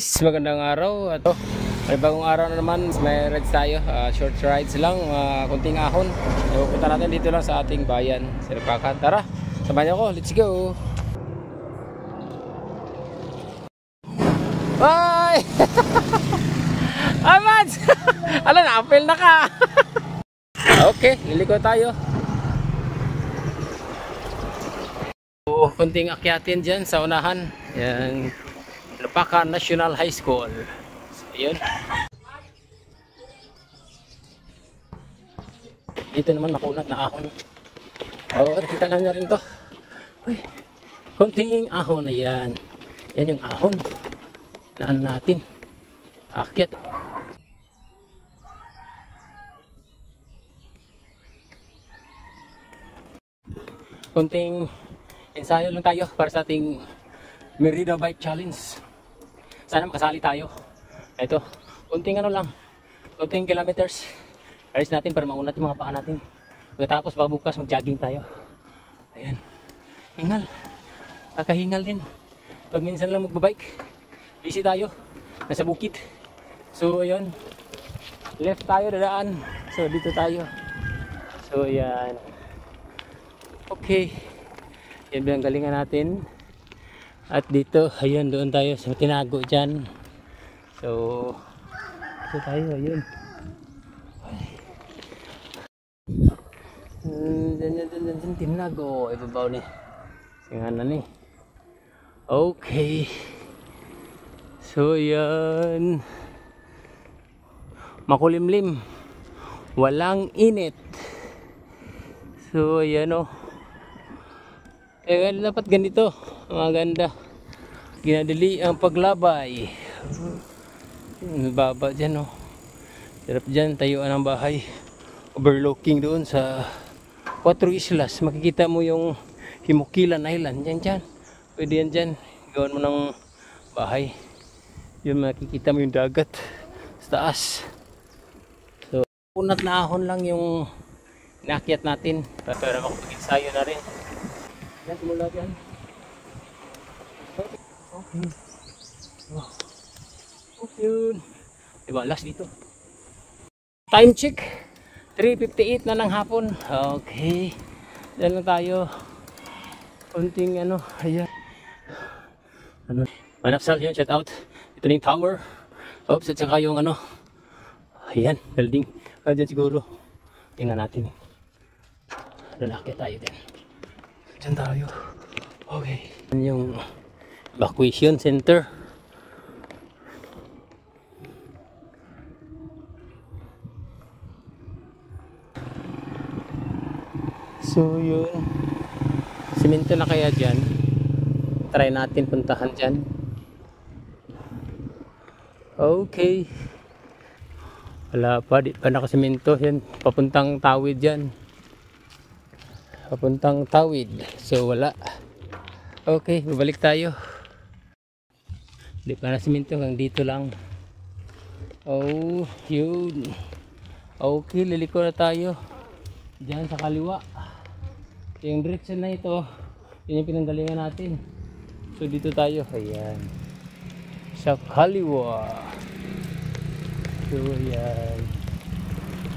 Magandang araw. Ito, may bagong araw na naman. May rides tayo. Short rides lang, kunting ahon. So, punta natin dito lang sa ating bayan, Sirpakan. Tara, samahan niyo ako. Let's go. Bye! Amad! Alam na, apel na ka. Okay, liliko tayo. Kunting akyatin dyan sa unahan. Yan. Sirpakan National High School. So, yun. Dito naman makunat na ahon. Kita na rin to. Uy, kunting ahon na yan. Yan yung ahon. Naan natin. Akyat. Kunting ensayo lang tayo para sa ating Merida Bike Challenge. Sana makasali tayo. Ito, kunting ano lang, kunting kilometers. Alis natin para maunat yung mga paa natin. Pagkatapos baka bukas mag-jogging tayo. Ayan. Hingal. Kakahingal din. Pag minsan lang magbabike, busy tayo. Nasa bukid. So, ayun. Left tayo, dadaan. So, dito tayo. So, ayan. Okay. Yan bilang galingan natin. At dito, ayun, doon tayo sa tinago dyan. So, dito tayo, ayun. Dyan, tinago. Ibabaw ni. Singanan ni. Okay. So, yan. Makulimlim. Walang init. So, ayan o. Dapat ganito. Maganda. Ginadali ang paglabay. Baba dyan, oh. Sarap dyan, tayuan ng bahay. Overlooking doon sa Cuatro Islas. Makikita mo yung Himukilan Island. Dyan. Pwede yan dyan. Gawin mo ng bahay. Yun, makikita mo yung dagat sa taas. So, punat na ahon lang yung inakyat natin. Para makapag-ensayo na rin. Yan, simula dyan. Okay. Oh. Okay yun. Diba, last dito. Time check. 3:58 na ng hapon. Okay. Diyan lang tayo. Kunting ano. Ayan. Ano. Manapsal yun. Shout out. Ito na yung tower. Oops. At saka yung ano. Ayan. Building. Diyan siguro. Tingnan natin. Lalaki tayo din. Diyan tayo. Okay. Yung evacuation center. So yun. Simento na kaya dyan. Try natin puntahan dyan. Okay. Wala pa. Di pa nakasimento. Yan. Papuntang tawid dyan. Papuntang tawid. So wala. Okay, babalik tayo. Hindi pa na simento, hanggang dito lang. Oh, yun. Okay, liliko na tayo. Diyan sa kaliwa. Yung direction na ito, yun yung pinanggalingan natin. So dito tayo. Ayan. Sa kaliwa. So ayan.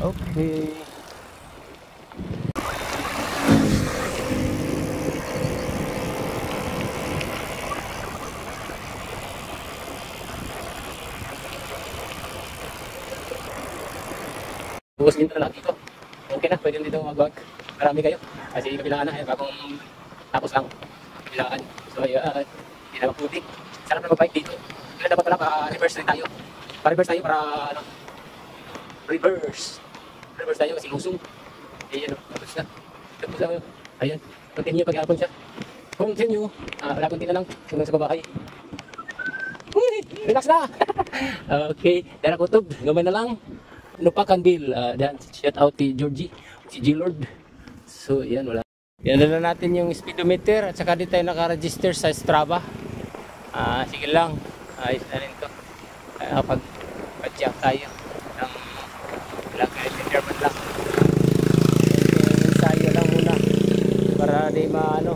Okay. Bukas dito na lang dito. Okay na, pwede dito mag-vlog. Marami kayo. Kasi kabilaan na, bagong tapos lang. Kabilaan. So ayan, hindi na magputik. Sarap na mag-bike dito. Kailan dapat pala pa-reverse rin tayo. Pa-reverse tayo para ano. Reverse tayo kasi lusong. Ayan o, tapos na. Tapos na. Ayan, continue pag-hapon siya. Continue. Wala kunti na lang. Hanggang sa babahay. Relax na. Okay, Dara Kutob. Gamay na lang. Lupakan Bill, dan shout out to Georgie, si G-Lord. So, yan, wala. Yan na natin yung speedometer at saka di tayo naka-register sa Strava. Sige lang, ayos na rin to. Pag-check tayo ng kilometer man lang. Ensayo lang muna para di maano.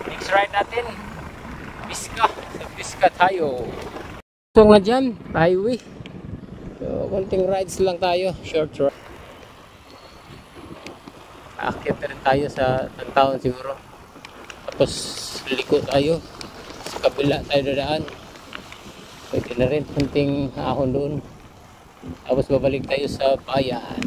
Next ride natin, Biska. Sa Biska tayo. Itong na dyan, highway. So, konting rides lang tayo, short ride. Aakyat na rin tayo sa Tangtaon siguro. Tapos liko tayo. Sa kabila tayo dadaan. Pwede na rin, konting ahon doon. Tapos babalik tayo sa bayan.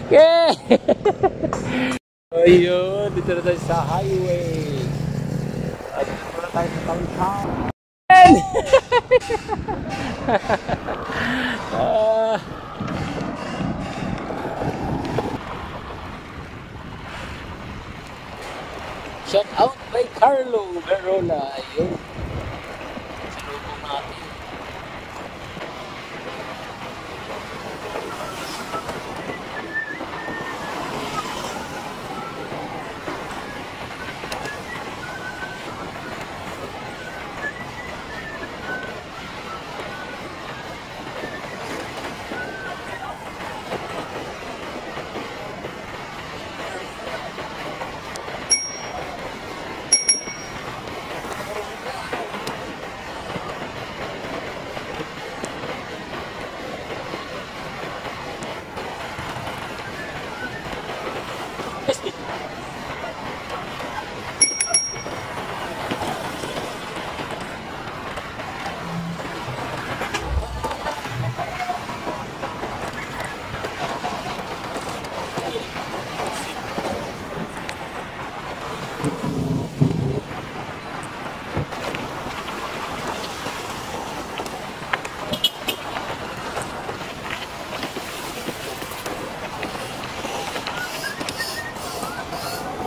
Yeah! Ayun, dito na tayo sa highway. At dito na tayo sa Tangtaon. Shout out by Carlo Verola. Ayun. Salubong natin.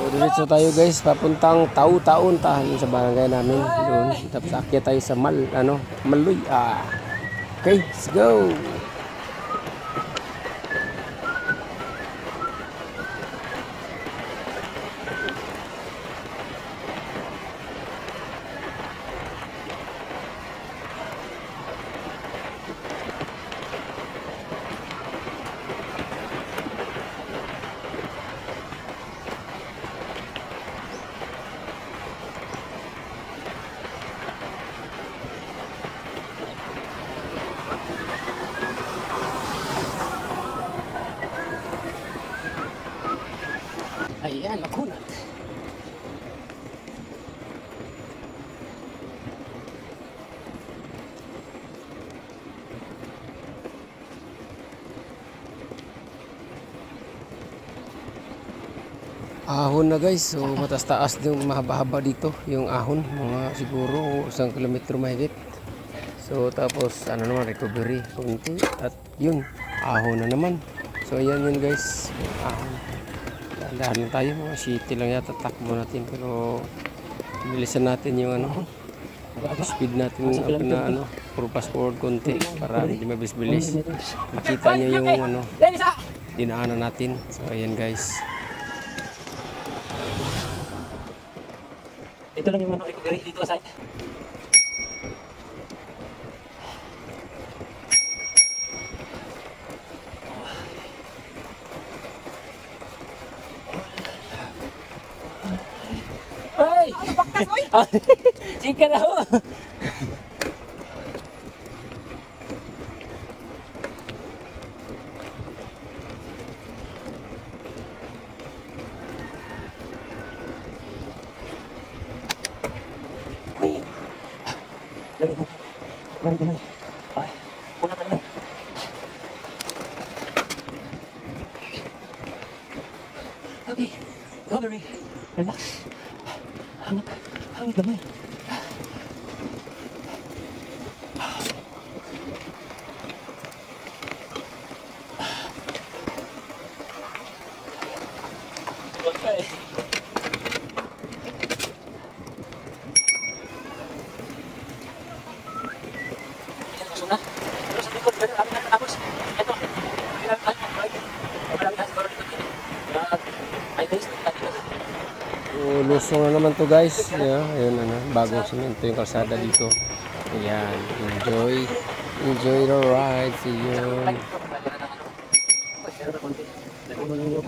Diretso tayo guys, papuntang Tau-Taon sa barangay namin doon. Tapos akyat tayo sa Maloy. Okay, let's go. Ayan, makunat. Ahon na guys, so matas-taas yung mahaba-haba dito yung ahon, mga siguro 1 kilometro mahigit. So tapos ano naman, recovery konti at yun, ahon na naman. So ayan yun guys, ahon. Dahan lang tayo, mga city lang yata takbo natin, pero bilisan natin yung speed natin na puro fast forward konti para hindi mabilis-bilis. Makita nyo yung dinaanan natin. So ayan guys. Ito lang yung recovery dito sa Ay! Ano baktas, oy? Sika na ho! Ay, puna ka naman. Okay, recovery. Relax. Hangit naman. Okay. Lusong na naman to guys. Yeah, ayun bagong semento yung kalsada dito. Ayan, enjoy the ride. See you. Meron na konti. Nagulong yung meron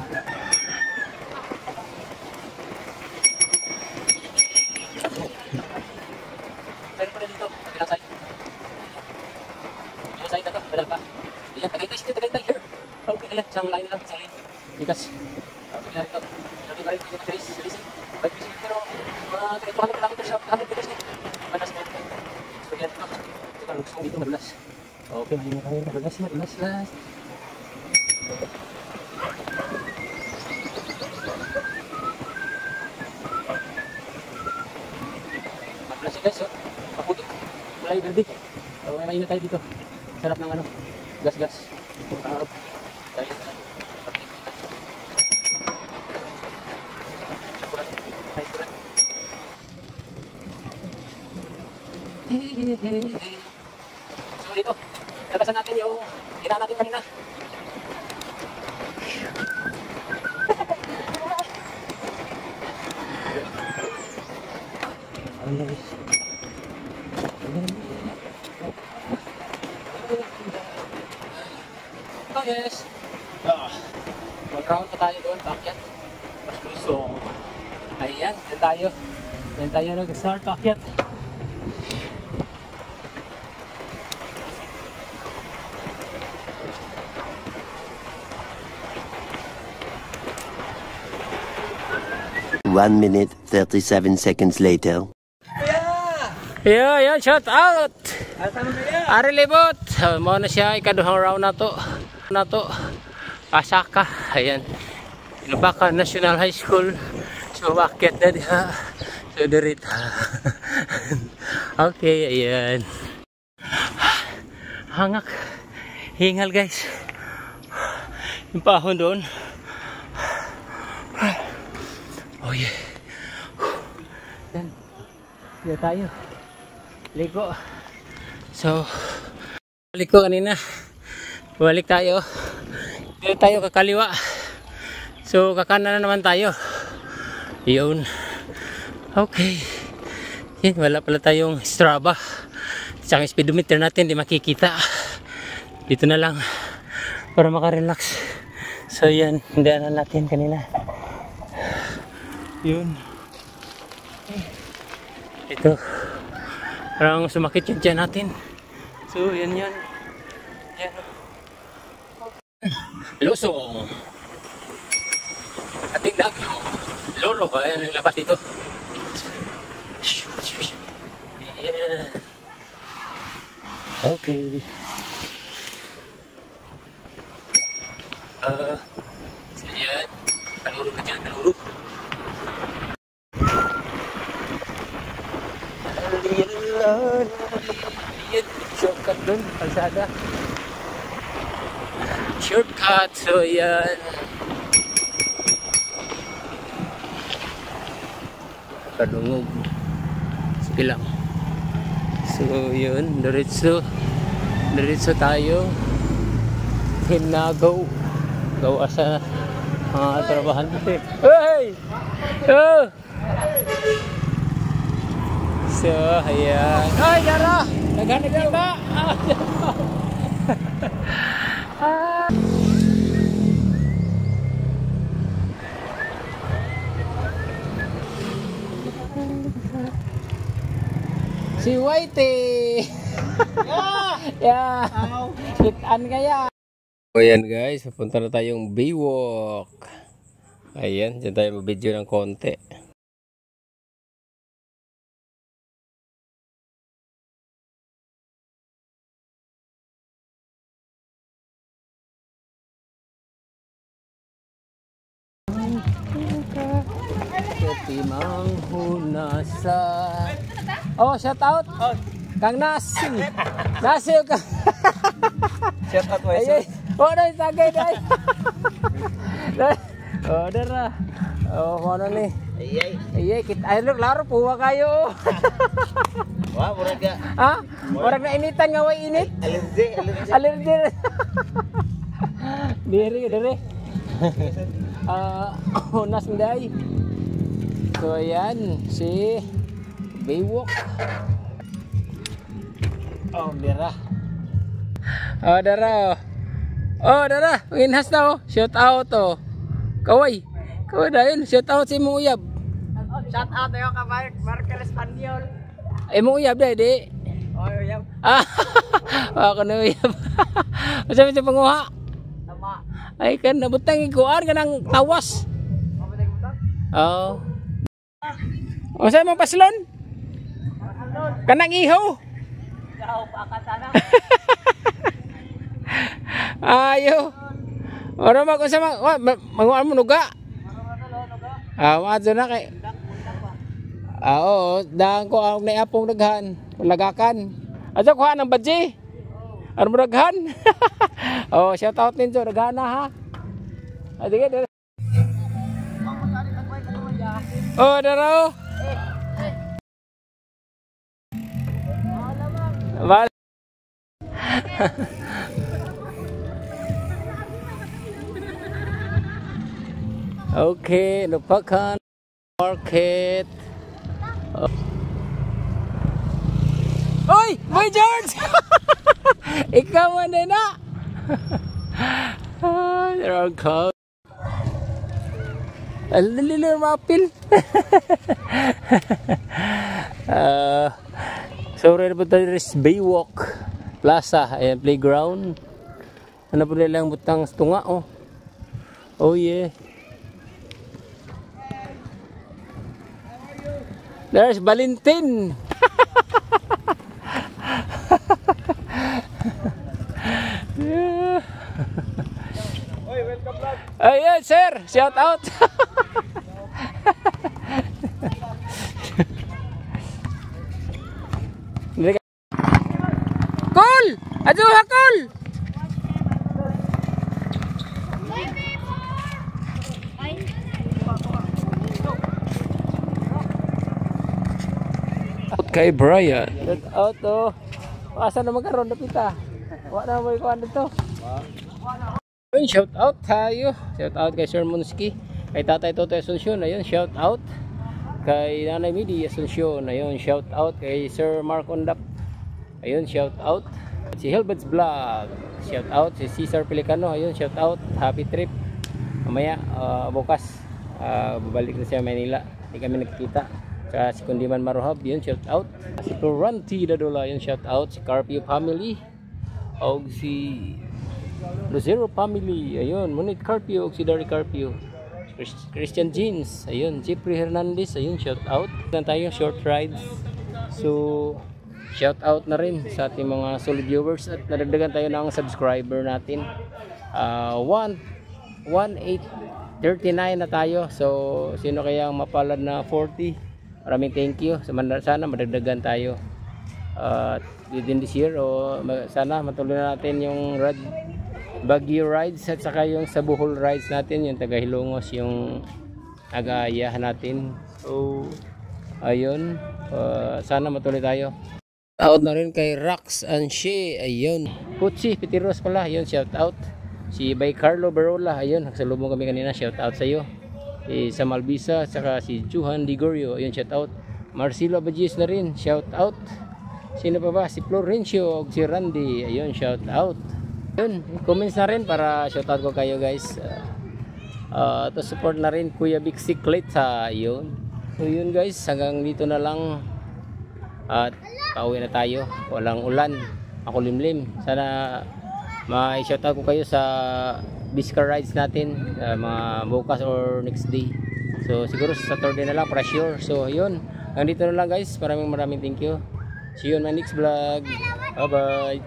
pa rin dito. Kabilang side. Yung side na to. Badal pa. Ayan, Tagaytay. Sige, Tagaytay. Here. Okay, ayan. Isang line na lang. Isang line. Ikas. Okay na rin ito. Sabi ka rin. Hindi na release. Pero, mga 200 kilometers siya. 100 meters na. Manas na ito. So, yan ito. Ito ka, lugsong dito. Madulas. Okay, mahinga tayo. Madulas. Madulas. Madulas siya guys. So, paputik. Kulay verde. So, may mahinga tayo dito. Sarap ng ano. Gas-gas. Tayo. So dito, lagasan natin yung gina natin kanina. Oh yes. Mag-round pa tayo doon, paakyat. So, ayan, yan tayo nag-start paakyat. One minute, 37 seconds later. Yeah, shout out. Ari libot. Mo na siya ikaduhang round na to. Pasaka. Ayan. Ilubaka National High School. So bakit na diha? So dirit. Okay, ayan. Hangak. Hingal guys. Yung pahon doon. Oh yeah. Yan. Dito tayo. Liko. So, balik ko kanina. Balik tayo. Dito tayo kakaliwa. So, kakanan na naman tayo. Yun. Okay. Yan, wala pala tayong Strava. Tsaka speedometer natin, di makikita. Dito na lang. Para makarelax. So, yan. Hindaan natin kanina. Yun. Ito. Parang sumakit yung tiyan natin. So, yan. Yan. Lusong. Ating dagyo. Lolo. Ayan yung labat dito. Yeah. Okay. So, yan. Kalurog ka dyan. Kalurog. Shortcut dun, kalsada. Shortcut, so yan. Kalungog. Sige lang. So yun, diretso tayo. Hinagaw. Gawa sa mga trabahan natin. Hey! Oh! So, ayan. Ay, Yara! Naghanap kita! Si Whitey! Yeah! Kitaan kaya! O yan guys, papunta na tayong Baywalk. Ayan, dyan tayo mag-video ng konti. Timang hunasa. Oh, shout out. Kang Nasi. Nasi ka. Shout out mo isa. Oh, dai sagay dai. Oh, dara. Oh, ano ni? Ayay, kita ay laro puwa kayo. Wah, murag ga. Ha? Murag na initan nga way init. Allergy. Diri. Hunas nday. So ayan, si Baywalk. Oh, dara. Oh, dara. Oh, dara, inhas na oh. Shout out oh. Kaway. Kaway dahil shout out si imong uyab. Shout out tayo ka Markel Espanyol. Imong uyab dai di. Oh, uyab. Ah. Ako na uyab. Usa sa panguha. Tama. Ay kan nabutang ikuan kanang tawas. Mabutang butang. Oh. Usa man paslon? Kanang iho. Ikaw pa ka sana. Ayo. Ora mag usa manguan mo nuga. Maadto na kay. Oo, daan ko ang naiapong daghan, lagakan. Asa ko ng badji? Ano mo daghan? Oh, shout out ninyo daghan na ha. Adige. Oh, daro. Val. Okay, lupakan market. Oy, Boy George! Ikaw man na. There are cows. Alilir mapil. So, rin po tayo is Baywalk Plaza. Ayan, playground. Ano po nilang butang tunga, oh. Oh, yeah. There's Valentin. Yeah. Oy, welcome vlog. Ayan, sir. Shout out. Cool! Aduha, cool! Kay Brian. Shout out to. Asa na magkaroon na pita? Wala na mo ikuan dito. Ayun, shout out tayo. Shout out kay Sir Munski. Kay Tatay Toto Asuncion. Ayun, shout out. Kay Nanay Midi Asuncion. Ayun, shout out kay Sir Mark Ondap. Ayun, shout out. Si Helbets Vlog. Shout out. Si Cesar Pelicano. Ayun, shout out. Happy trip. Mamaya, bukas. Babalik na siya Manila. Hindi kami nagkita. Si Kundiman Maruhab, yun, shout out. Si Floranti Dadola, yun, shout out. Si Carpio family. O si Lucero family, ayun. Munit Carpio, o si Dari Carpio. Christian Jeans, ayun. Jeffrey Hernandez, ayun, shout out. Dan tayo, short rides. So, shout out na rin sa ating mga solid viewers. At nadagdagan tayo ng subscriber natin. 1,839 na tayo. So, sino kayang mapalad na 40? Maraming thank you. Sana madagdagan tayo within this year, o sana matuloy na natin yung Baguio rides at saka yung sa Bohol rides natin, yung taga Hilongos, yung aga-ayahan natin. So ayun, sana matuloy tayo. Out na rin kay Rax and She, ayun. Putsi Pitiros pala, ayun, shout out. Si Bay Carlo Barola, ayun, nagsalubong kami kanina, shout out sa iyo. Sa Malbisa, saka si Juhan Digorio, ayun, shout out. Marcelo Abadjis na rin, shout out. Sino pa ba? Si Florencio, si Randy, ayun, shout out. Ayun, comments na rin para shout out ko kayo, guys. To support na rin Kuya Big Secret, ayun. So yun, guys, hanggang dito na lang. At pauwi na tayo, walang ulan, makulimlim. Sana ma-shout out ko kayo sa Biscar rides natin, mga bukas or next day. So siguro sa Saturday na lang para sure. So yun, hanggang dito na lang, guys. Maraming thank you. See you on my next vlog. Bye bye.